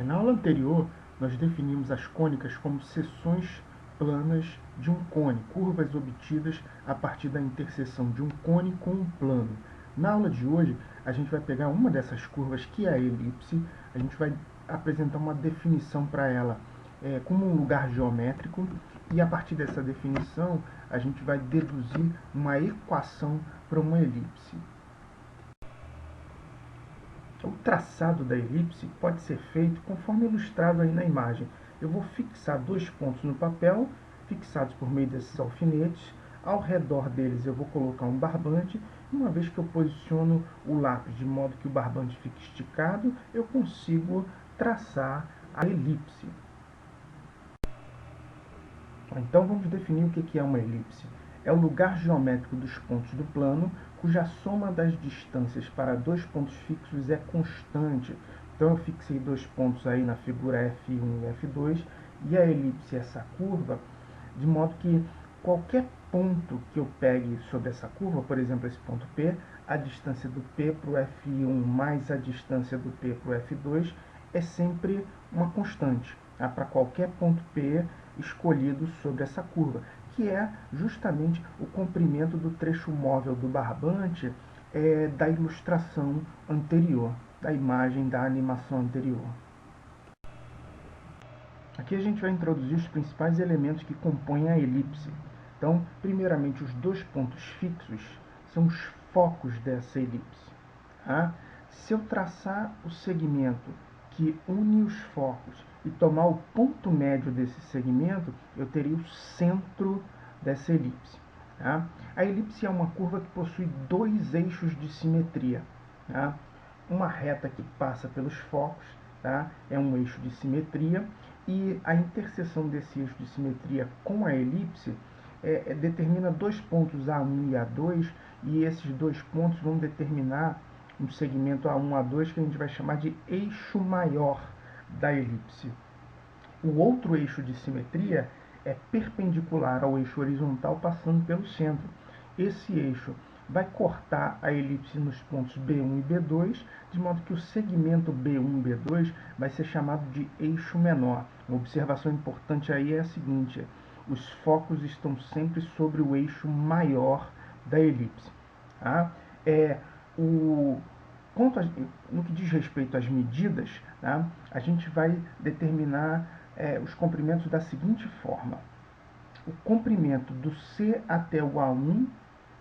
Na aula anterior, nós definimos as cônicas como seções planas de um cone, curvas obtidas a partir da interseção de um cone com um plano. Na aula de hoje, a gente vai pegar uma dessas curvas, que é a elipse, a gente vai apresentar uma definição para ela como um lugar geométrico, e a partir dessa definição, a gente vai deduzir uma equação para uma elipse. O traçado da elipse pode ser feito conforme ilustrado aí na imagem. Eu vou fixar dois pontos no papel, fixados por meio desses alfinetes. Ao redor deles eu vou colocar um barbante. E uma vez que eu posiciono o lápis de modo que o barbante fique esticado, eu consigo traçar a elipse. Então vamos definir o que é uma elipse. É o lugar geométrico dos pontos do plano cuja soma das distâncias para dois pontos fixos é constante. Então eu fixei dois pontos aí na figura F1 e F2, e a elipse é essa curva, de modo que qualquer ponto que eu pegue sobre essa curva, por exemplo esse ponto P, a distância do P para o F1 mais a distância do P para o F2 é sempre uma constante, para qualquer ponto P escolhido sobre essa curva, que é justamente o comprimento do trecho móvel do barbante da ilustração anterior, da imagem da animação anterior. Aqui a gente vai introduzir os principais elementos que compõem a elipse. Então, primeiramente, os dois pontos fixos são os focos dessa elipse. Tá? Se eu traçar o segmento que une os focos e tomar o ponto médio desse segmento, eu teria o centro dessa elipse. Tá? A elipse é uma curva que possui dois eixos de simetria. Tá? Uma reta que passa pelos focos, tá? É um eixo de simetria, e a interseção desse eixo de simetria com a elipse determina dois pontos A1 e A2, e esses dois pontos vão determinar um segmento A1 A2 que a gente vai chamar de eixo maior da elipse. O outro eixo de simetria é perpendicular ao eixo horizontal passando pelo centro. Esse eixo vai cortar a elipse nos pontos B1 e B2, de modo que o segmento B1 e B2 vai ser chamado de eixo menor. Uma observação importante aí é a seguinte: os focos estão sempre sobre o eixo maior da elipse. Tá? O, no que diz respeito às medidas, tá? A gente vai determinar os comprimentos da seguinte forma: o comprimento do C até o A1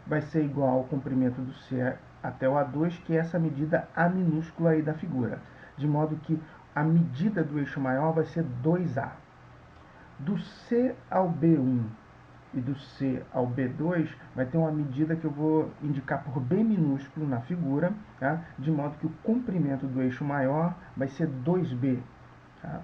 vai ser igual ao comprimento do C até o A2, que é essa medida A minúscula aí da figura, de modo que a medida do eixo maior vai ser 2A. Do C ao B1 e do C ao B2 vai ter uma medida que eu vou indicar por B minúsculo na figura, tá? De modo que o comprimento do eixo maior vai ser 2B. Tá?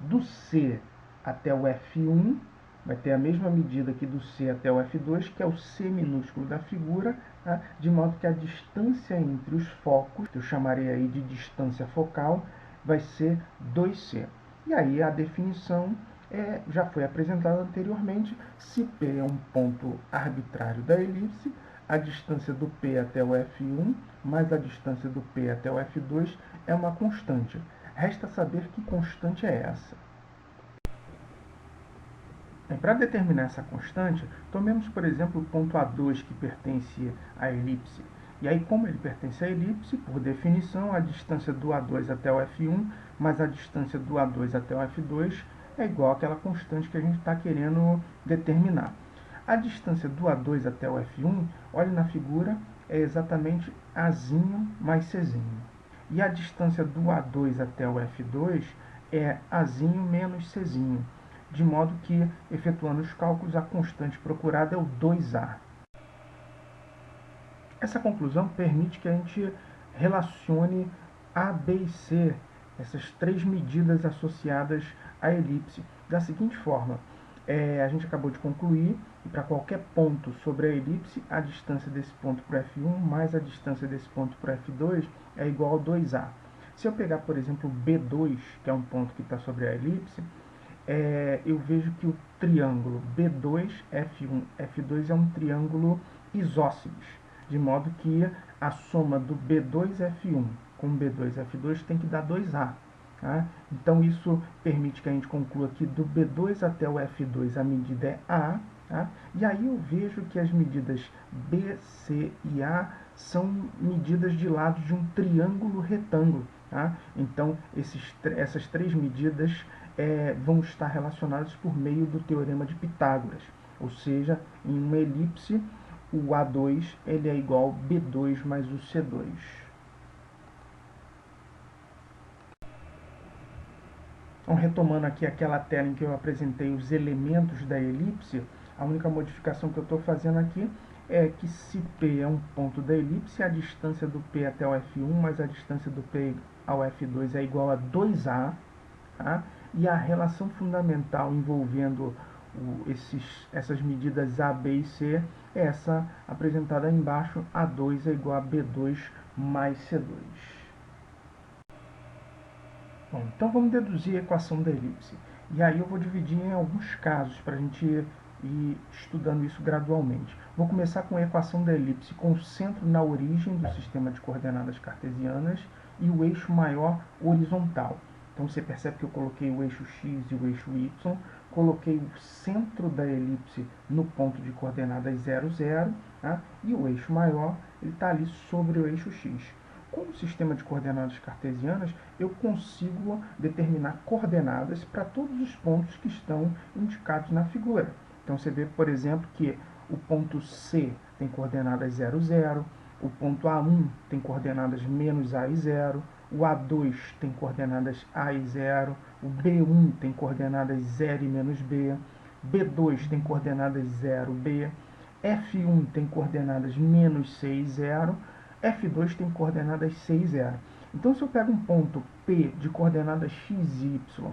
Do C até o F1 vai ter a mesma medida que do C até o F2, que é o C minúsculo da figura, tá? De modo que a distância entre os focos, que eu chamarei aí de distância focal, vai ser 2C. E aí a definição já foi apresentada anteriormente. Se P é um ponto arbitrário da elipse, a distância do P até o F1 mais a distância do P até o F2 é uma constante. Resta saber que constante é essa. Para determinar essa constante, tomemos, por exemplo, o ponto A2, que pertence à elipse. E aí, como ele pertence à elipse, por definição, a distância do A2 até o F1 mais a distância do A2 até o F2 é igual àquela constante que a gente está querendo determinar. A distância do A2 até o F1, olhe na figura, é exatamente Azinho mais Czinho. E a distância do A2 até o F2 é Azinho menos Czinho, de modo que, efetuando os cálculos, a constante procurada é o 2A. Essa conclusão permite que a gente relacione A, B e C, essas três medidas associadas à elipse, da seguinte forma: a gente acabou de concluir que para qualquer ponto sobre a elipse, a distância desse ponto para o F1 mais a distância desse ponto para o F2 é igual a 2A. Se eu pegar, por exemplo, B2, que é um ponto que está sobre a elipse, eu vejo que o triângulo B2, F1, F2 é um triângulo isósceles, de modo que a soma do B2, F1 com B2, F2 tem que dar 2A. Tá? Então, isso permite que a gente conclua que do B2 até o F2 a medida é A. Tá? E aí eu vejo que as medidas B, C e A são medidas de lados de um triângulo retângulo. Tá? Então, essas três medidas vão estar relacionadas por meio do teorema de Pitágoras. Ou seja, em uma elipse, o A2 ele é igual a B2 mais o C2. Então, retomando aqui aquela tela em que eu apresentei os elementos da elipse, a única modificação que eu estou fazendo aqui é que se P é um ponto da elipse, a distância do P até o F1 mais a distância do P ao F2 é igual a 2A, tá? E a relação fundamental envolvendo essas medidas A, B e C é essa apresentada embaixo, A2 é igual a B2 mais C2. Bom, então vamos deduzir a equação da elipse. E aí eu vou dividir em alguns casos para a gente ir estudando isso gradualmente. Vou começar com a equação da elipse com o centro na origem do sistema de coordenadas cartesianas e o eixo maior horizontal. Então você percebe que eu coloquei o eixo x e o eixo y, coloquei o centro da elipse no ponto de coordenadas 0, 0, tá? E o eixo maior está ali sobre o eixo x. Com o sistema de coordenadas cartesianas, eu consigo determinar coordenadas para todos os pontos que estão indicados na figura. Então você vê, por exemplo, que o ponto C tem coordenadas 0, 0, o ponto A1 tem coordenadas menos A e 0, o A2 tem coordenadas A e 0, o B1 tem coordenadas 0 e menos B, B2 tem coordenadas 0, B, F1 tem coordenadas menos C e 0, F2 tem coordenadas 6 e 0. Então, se eu pego um ponto P de coordenadas x e y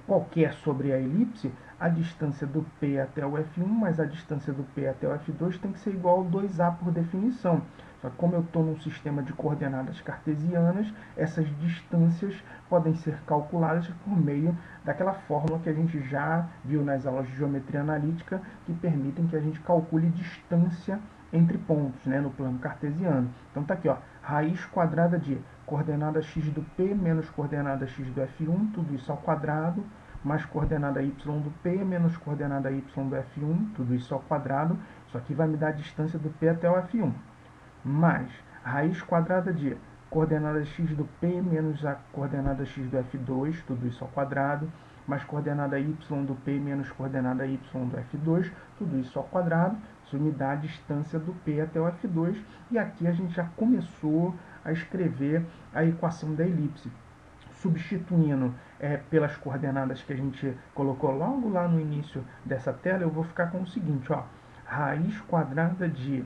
qualquer sobre a elipse, a distância do P até o F1 mais a distância do P até o F2 tem que ser igual ao 2A por definição. Só que como eu estou num sistema de coordenadas cartesianas, essas distâncias podem ser calculadas por meio daquela fórmula que a gente já viu nas aulas de geometria analítica, que permitem que a gente calcule distância entre pontos, né, no plano cartesiano. Então tá aqui, ó, raiz quadrada de coordenada x do P menos coordenada x do F1, tudo isso ao quadrado, mais coordenada y do P menos coordenada y do F1, tudo isso ao quadrado. Isso aqui vai me dar a distância do P até o F1. Mais raiz quadrada de coordenada x do P menos a coordenada x do F2, tudo isso ao quadrado, mais coordenada y do P menos coordenada y do F2, tudo isso ao quadrado. Isso me dá a distância do P até o F2. E aqui a gente já começou a escrever a equação da elipse. Substituindo pelas coordenadas que a gente colocou logo lá no início dessa tela, eu vou ficar com o seguinte, ó, raiz quadrada de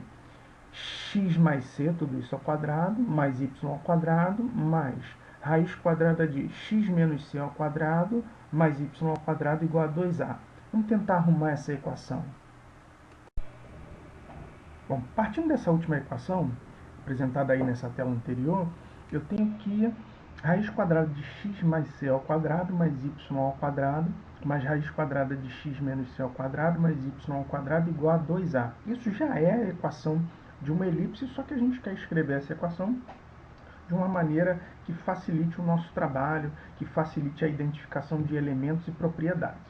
x mais c, tudo isso ao quadrado, mais y ao quadrado, mais raiz quadrada de x menos c ao quadrado, mais y ao quadrado igual a 2a. Vamos tentar arrumar essa equação. Bom, partindo dessa última equação, apresentada aí nessa tela anterior, eu tenho que raiz quadrada de x mais c ao quadrado, mais y ao quadrado, mais raiz quadrada de x menos c ao quadrado, mais y ao quadrado igual a 2a. Isso já é a equação de uma elipse, só que a gente quer escrever essa equação de uma maneira que facilite o nosso trabalho, que facilite a identificação de elementos e propriedades.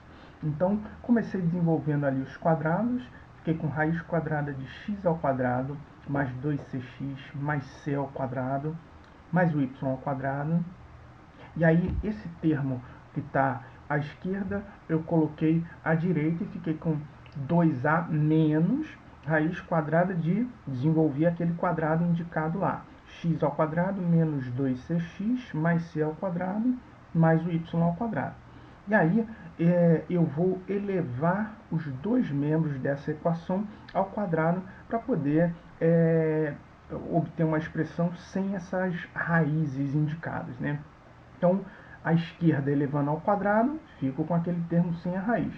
Então, comecei desenvolvendo ali os quadrados, fiquei com raiz quadrada de x ao quadrado, mais 2cx, mais c ao quadrado, mais o y ao quadrado. E aí, esse termo que está à esquerda, eu coloquei à direita e fiquei com 2a menos raiz quadrada de desenvolver aquele quadrado indicado lá. X ao quadrado menos 2cx mais c ao quadrado mais o y ao quadrado. E aí eu vou elevar os dois membros dessa equação ao quadrado para poder obter uma expressão sem essas raízes indicadas, né? Então, à esquerda elevando ao quadrado, fico com aquele termo sem a raiz.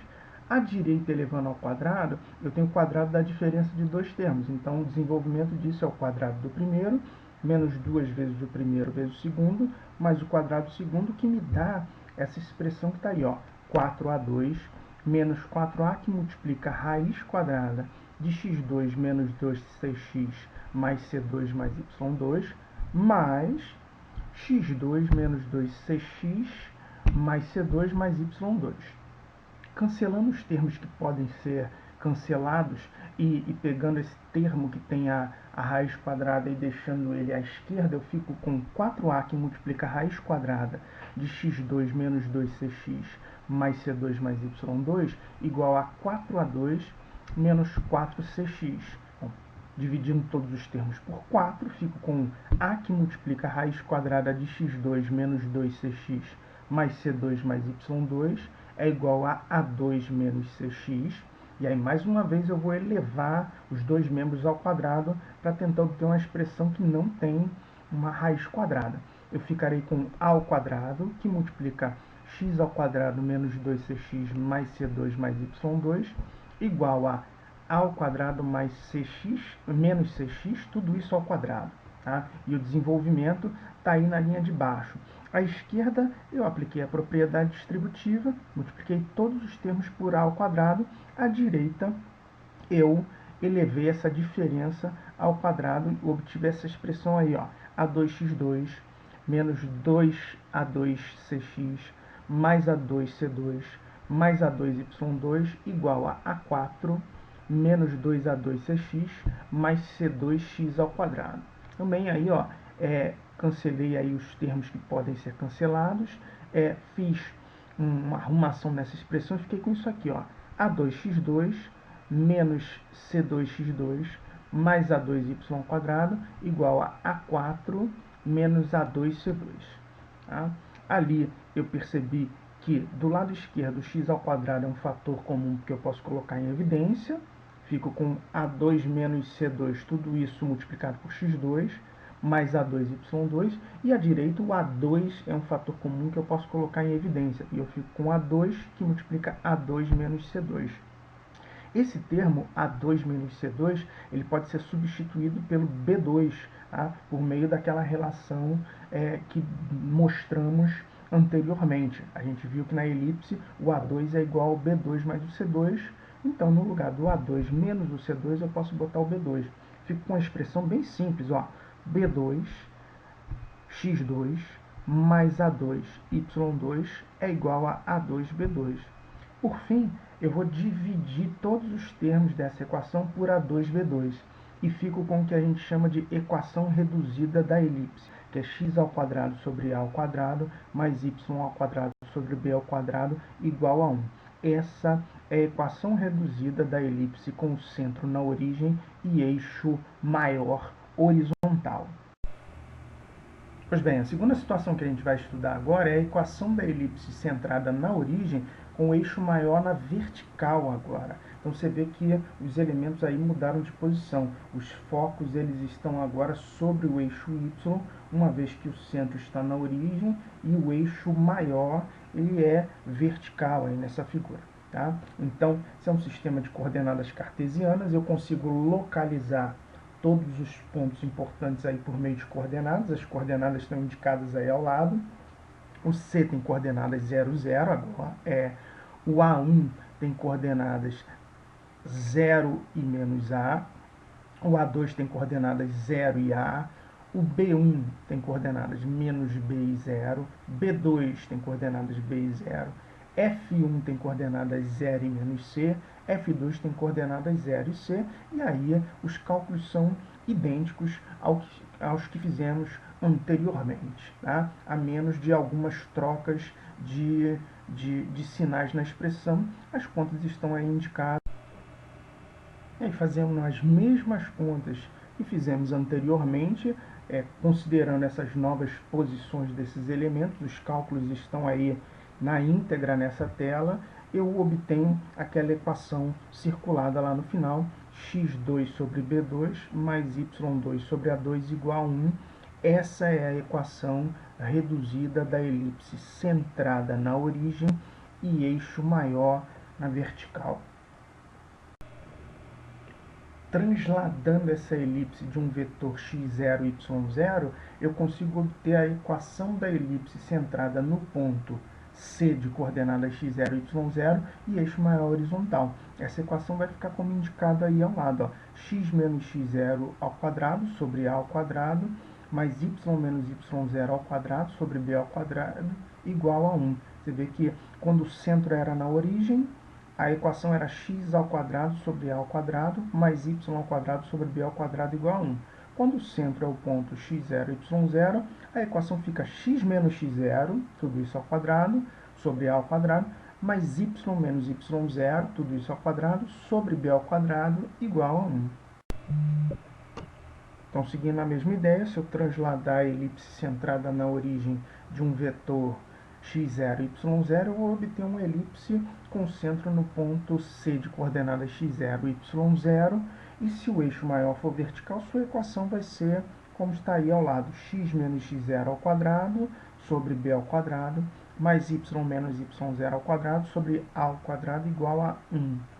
À direita elevando ao quadrado, eu tenho o quadrado da diferença de dois termos. Então, o desenvolvimento disso é o quadrado do primeiro, menos 2 vezes o primeiro vezes o segundo, mais o quadrado do segundo, que me dá essa expressão que está aí, ó, 4a2 menos 4a, que multiplica a raiz quadrada de x2 menos 2cx mais c2 mais y2, mais x2 menos 2cx mais c2 mais y2. Cancelando os termos que podem ser cancelados e pegando esse termo que tem a raiz quadrada e deixando ele à esquerda, eu fico com 4a que multiplica a raiz quadrada de x2 menos 2cx mais c2 mais y2 igual a 4a2 menos 4cx. Bom, dividindo todos os termos por 4, fico com a que multiplica a raiz quadrada de x2 menos 2cx mais c2 mais y2 é igual a A2 menos CX. E aí, mais uma vez, eu vou elevar os dois membros ao quadrado para tentar obter uma expressão que não tem uma raiz quadrada. Eu ficarei com A ao quadrado, que multiplica x ao quadrado menos 2cx mais c2 mais y2, igual a ao quadrado mais cx menos cx, tudo isso ao quadrado. Tá? E o desenvolvimento está aí na linha de baixo. À esquerda, eu apliquei a propriedade distributiva, multipliquei todos os termos por a ao quadrado. À direita, eu elevei essa diferença ao quadrado e obtive essa expressão aí, ó, a2x2 menos 2a2cx mais a2c2 mais a2y2 igual a a4 menos 2a2cx mais c2x ao quadrado. Também aí, ó, cancelei aí os termos que podem ser cancelados, fiz uma arrumação nessa expressão e fiquei com isso aqui, ó, a2x2 menos c2x2 mais a2y² igual a a4 menos a2c2. Tá? Ali eu percebi que do lado esquerdo x ao quadrado é um fator comum que eu posso colocar em evidência. Fico com a2 menos c2, tudo isso multiplicado por x2, mais a2y2, e à direita o a2 é um fator comum que eu posso colocar em evidência, e eu fico com a2 que multiplica a2 menos c2. Esse termo, A2 menos C2, ele pode ser substituído pelo B2, tá? Por meio daquela relação que mostramos anteriormente. A gente viu que na elipse o A2 é igual ao B2 mais o C2, então no lugar do A2 menos o C2 eu posso botar o B2. Fico com uma expressão bem simples, ó, B2 x2 mais A2 y2 é igual a A2B2. Por fim, eu vou dividir todos os termos dessa equação por A2B2 e fico com o que a gente chama de equação reduzida da elipse, que é x ao quadrado sobre a ao quadrado mais y ao quadrado sobre b ao quadrado igual a 1. Essa é a equação reduzida da elipse com o centro na origem e eixo maior horizontal. Pois bem, a segunda situação que a gente vai estudar agora é a equação da elipse centrada na origem com o eixo maior na vertical agora. Então você vê que os elementos aí mudaram de posição. Os focos eles estão agora sobre o eixo y, uma vez que o centro está na origem e o eixo maior ele é vertical aí nessa figura. Tá? Então, se é um sistema de coordenadas cartesianas, eu consigo localizar todos os pontos importantes aí por meio de coordenadas. As coordenadas estão indicadas aí ao lado. O C tem coordenadas 0, 0 agora. O A1 tem coordenadas 0 e menos A. O A2 tem coordenadas 0 e A. O B1 tem coordenadas menos B e 0. B2 tem coordenadas B e 0. F1 tem coordenadas 0 e menos C, F2 tem coordenadas 0 e C, e aí os cálculos são idênticos aos que fizemos anteriormente, tá? A menos de algumas trocas de sinais na expressão, as contas estão aí indicadas. E aí fazemos as mesmas contas que fizemos anteriormente, considerando essas novas posições desses elementos, os cálculos estão aí na íntegra nessa tela, eu obtenho aquela equação circulada lá no final, x2 sobre b2 mais y2 sobre a2 igual a 1. Essa é a equação reduzida da elipse centrada na origem e eixo maior na vertical. Transladando essa elipse de um vetor x0 e y0, eu consigo obter a equação da elipse centrada no ponto C de coordenadas x0 e y0 e eixo maior horizontal. Essa equação vai ficar como indicado aí ao lado, ó, x menos x0 ao quadrado sobre a ao quadrado mais y menos y0 ao quadrado sobre b ao quadrado igual a 1. Você vê que quando o centro era na origem, a equação era x ao quadrado sobre a ao quadrado mais y ao quadrado sobre b ao quadrado igual a 1. Quando o centro é o ponto x0, y0, a equação fica x menos x0, tudo isso ao quadrado, sobre a ao quadrado, mais y menos y0, tudo isso ao quadrado, sobre b ao quadrado igual a 1. Então, seguindo a mesma ideia, se eu trasladar a elipse centrada na origem de um vetor x0, y0, eu vou obter uma elipse com centro no ponto C de coordenadas x0, y0, e se o eixo maior for vertical, sua equação vai ser, como está aí ao lado, x menos x0 ao quadrado sobre b ao quadrado, mais y menos y0 ao quadrado sobre a ao quadrado igual a 1.